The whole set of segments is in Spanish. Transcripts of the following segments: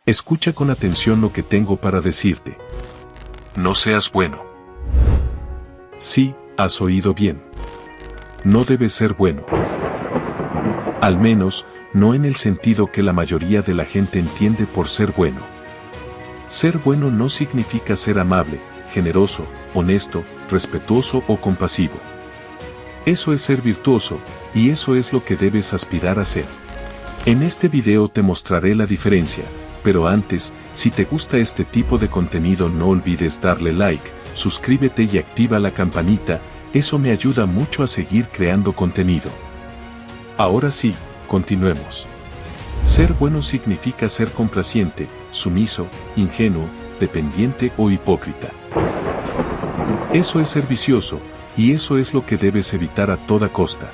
Escucha con atención lo que tengo para decirte. No seas bueno. Sí, has oído bien. No debes ser bueno. Al menos, no en el sentido que la mayoría de la gente entiende por ser bueno. Ser bueno no significa ser amable, generoso, honesto, respetuoso o compasivo. Eso es ser virtuoso, y eso es lo que debes aspirar a ser. En este video te mostraré la diferencia, pero antes, si te gusta este tipo de contenido no olvides darle like, suscríbete y activa la campanita, eso me ayuda mucho a seguir creando contenido. Ahora sí, continuemos. Ser bueno significa ser complaciente, sumiso, ingenuo, dependiente o hipócrita. Eso es ser vicioso, y eso es lo que debes evitar a toda costa.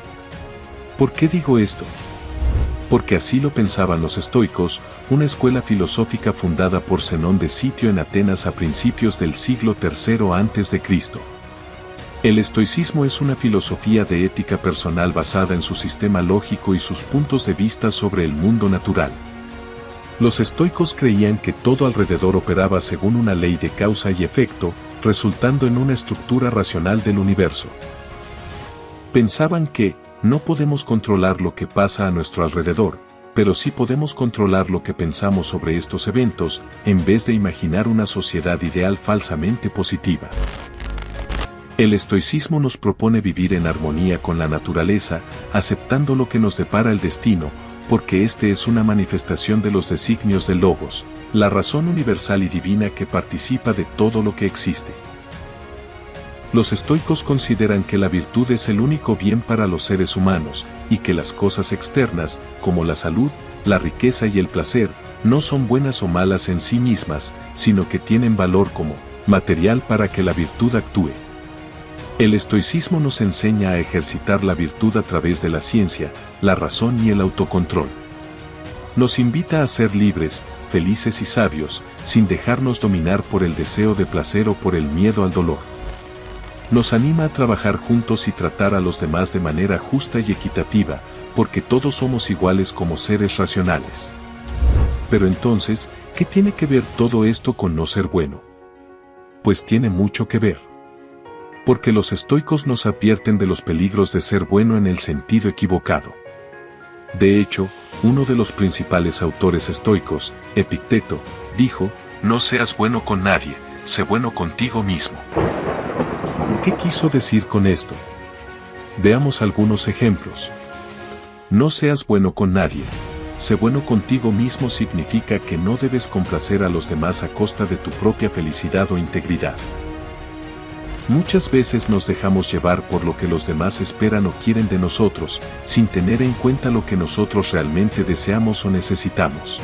¿Por qué digo esto? Porque así lo pensaban los estoicos, una escuela filosófica fundada por Zenón de Sitio en Atenas a principios del siglo III a.C. El estoicismo es una filosofía de ética personal basada en su sistema lógico y sus puntos de vista sobre el mundo natural. Los estoicos creían que todo alrededor operaba según una ley de causa y efecto, resultando en una estructura racional del universo. Pensaban que, no podemos controlar lo que pasa a nuestro alrededor, pero sí podemos controlar lo que pensamos sobre estos eventos, en vez de imaginar una sociedad ideal falsamente positiva. El estoicismo nos propone vivir en armonía con la naturaleza, aceptando lo que nos depara el destino, porque este es una manifestación de los designios del Logos, la razón universal y divina que participa de todo lo que existe. Los estoicos consideran que la virtud es el único bien para los seres humanos, y que las cosas externas, como la salud, la riqueza y el placer, no son buenas o malas en sí mismas, sino que tienen valor como material para que la virtud actúe. El estoicismo nos enseña a ejercitar la virtud a través de la ciencia, la razón y el autocontrol. Nos invita a ser libres, felices y sabios, sin dejarnos dominar por el deseo de placer o por el miedo al dolor. Nos anima a trabajar juntos y tratar a los demás de manera justa y equitativa, porque todos somos iguales como seres racionales. Pero entonces, ¿qué tiene que ver todo esto con no ser bueno? Pues tiene mucho que ver. Porque los estoicos nos advierten de los peligros de ser bueno en el sentido equivocado. De hecho, uno de los principales autores estoicos, Epicteto, dijo, no seas bueno con nadie, sé bueno contigo mismo. ¿Qué quiso decir con esto? Veamos algunos ejemplos. No seas bueno con nadie, sé bueno contigo mismo significa que no debes complacer a los demás a costa de tu propia felicidad o integridad. Muchas veces nos dejamos llevar por lo que los demás esperan o quieren de nosotros, sin tener en cuenta lo que nosotros realmente deseamos o necesitamos.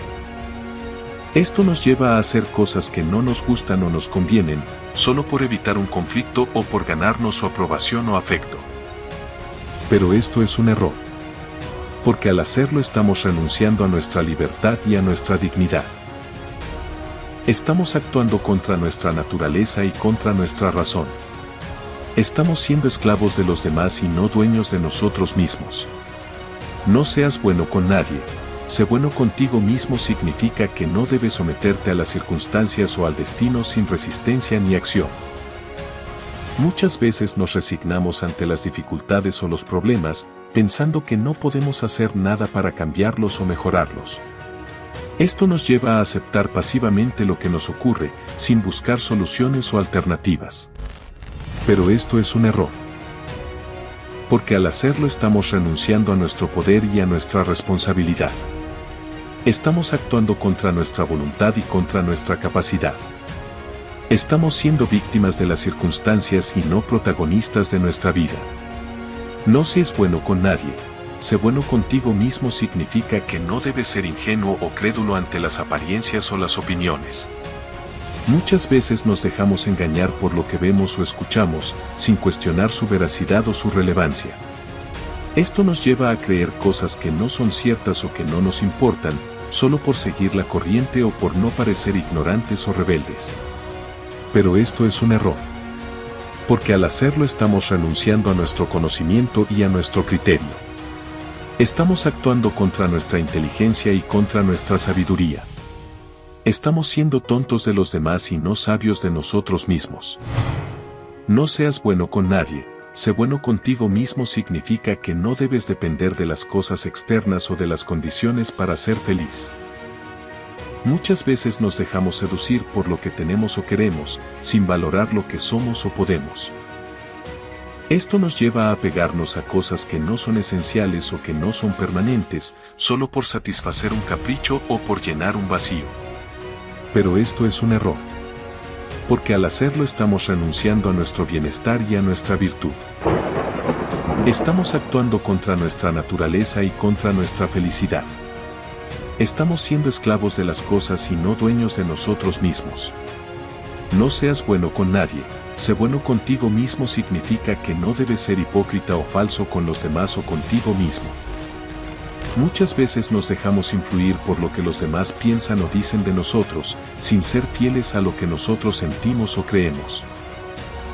Esto nos lleva a hacer cosas que no nos gustan o nos convienen, solo por evitar un conflicto o por ganarnos su aprobación o afecto. Pero esto es un error. Porque al hacerlo estamos renunciando a nuestra libertad y a nuestra dignidad. Estamos actuando contra nuestra naturaleza y contra nuestra razón. Estamos siendo esclavos de los demás y no dueños de nosotros mismos. No seas bueno con nadie, sé bueno contigo mismo significa que no debes someterte a las circunstancias o al destino sin resistencia ni acción. Muchas veces nos resignamos ante las dificultades o los problemas, pensando que no podemos hacer nada para cambiarlos o mejorarlos. Esto nos lleva a aceptar pasivamente lo que nos ocurre, sin buscar soluciones o alternativas. Pero esto es un error. Porque al hacerlo estamos renunciando a nuestro poder y a nuestra responsabilidad. Estamos actuando contra nuestra voluntad y contra nuestra capacidad. Estamos siendo víctimas de las circunstancias y no protagonistas de nuestra vida. No seas bueno con nadie. Sé bueno contigo mismo significa que no debes ser ingenuo o crédulo ante las apariencias o las opiniones. Muchas veces nos dejamos engañar por lo que vemos o escuchamos, sin cuestionar su veracidad o su relevancia. Esto nos lleva a creer cosas que no son ciertas o que no nos importan, solo por seguir la corriente o por no parecer ignorantes o rebeldes. Pero esto es un error. Porque al hacerlo estamos renunciando a nuestro conocimiento y a nuestro criterio. Estamos actuando contra nuestra inteligencia y contra nuestra sabiduría. Estamos siendo tontos de los demás y no sabios de nosotros mismos. No seas bueno con nadie, sé bueno contigo mismo significa que no debes depender de las cosas externas o de las condiciones para ser feliz. Muchas veces nos dejamos seducir por lo que tenemos o queremos, sin valorar lo que somos o podemos. Esto nos lleva a apegarnos a cosas que no son esenciales o que no son permanentes, solo por satisfacer un capricho o por llenar un vacío. Pero esto es un error. Porque al hacerlo estamos renunciando a nuestro bienestar y a nuestra virtud. Estamos actuando contra nuestra naturaleza y contra nuestra felicidad. Estamos siendo esclavos de las cosas y no dueños de nosotros mismos. No seas bueno con nadie, sé bueno contigo mismo significa que no debes ser hipócrita o falso con los demás o contigo mismo. Muchas veces nos dejamos influir por lo que los demás piensan o dicen de nosotros, sin ser fieles a lo que nosotros sentimos o creemos.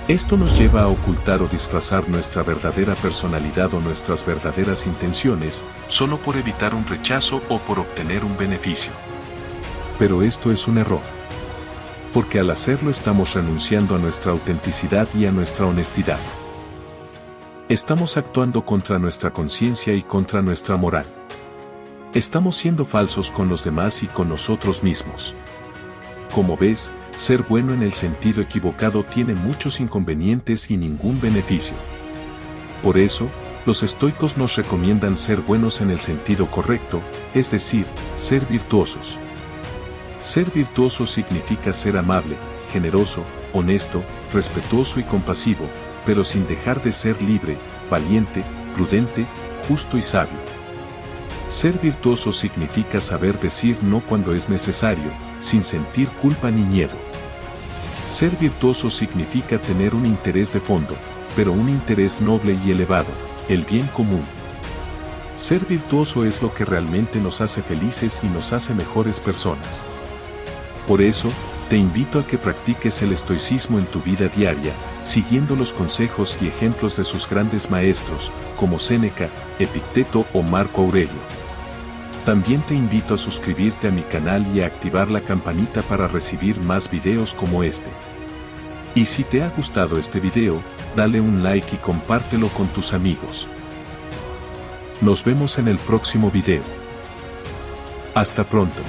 Esto nos lleva a ocultar o disfrazar nuestra verdadera personalidad o nuestras verdaderas intenciones, solo por evitar un rechazo o por obtener un beneficio. Pero esto es un error. Porque al hacerlo estamos renunciando a nuestra autenticidad y a nuestra honestidad. Estamos actuando contra nuestra conciencia y contra nuestra moral. Estamos siendo falsos con los demás y con nosotros mismos. Como ves, ser bueno en el sentido equivocado tiene muchos inconvenientes y ningún beneficio. Por eso, los estoicos nos recomiendan ser buenos en el sentido correcto, es decir, ser virtuosos. Ser virtuoso significa ser amable, generoso, honesto, respetuoso y compasivo, pero sin dejar de ser libre, valiente, prudente, justo y sabio. Ser virtuoso significa saber decir no cuando es necesario, sin sentir culpa ni miedo. Ser virtuoso significa tener un interés de fondo, pero un interés noble y elevado, el bien común. Ser virtuoso es lo que realmente nos hace felices y nos hace mejores personas. Por eso, te invito a que practiques el estoicismo en tu vida diaria, siguiendo los consejos y ejemplos de sus grandes maestros, como Séneca, Epicteto o Marco Aurelio. También te invito a suscribirte a mi canal y a activar la campanita para recibir más videos como este. Y si te ha gustado este video, dale un like y compártelo con tus amigos. Nos vemos en el próximo video. Hasta pronto.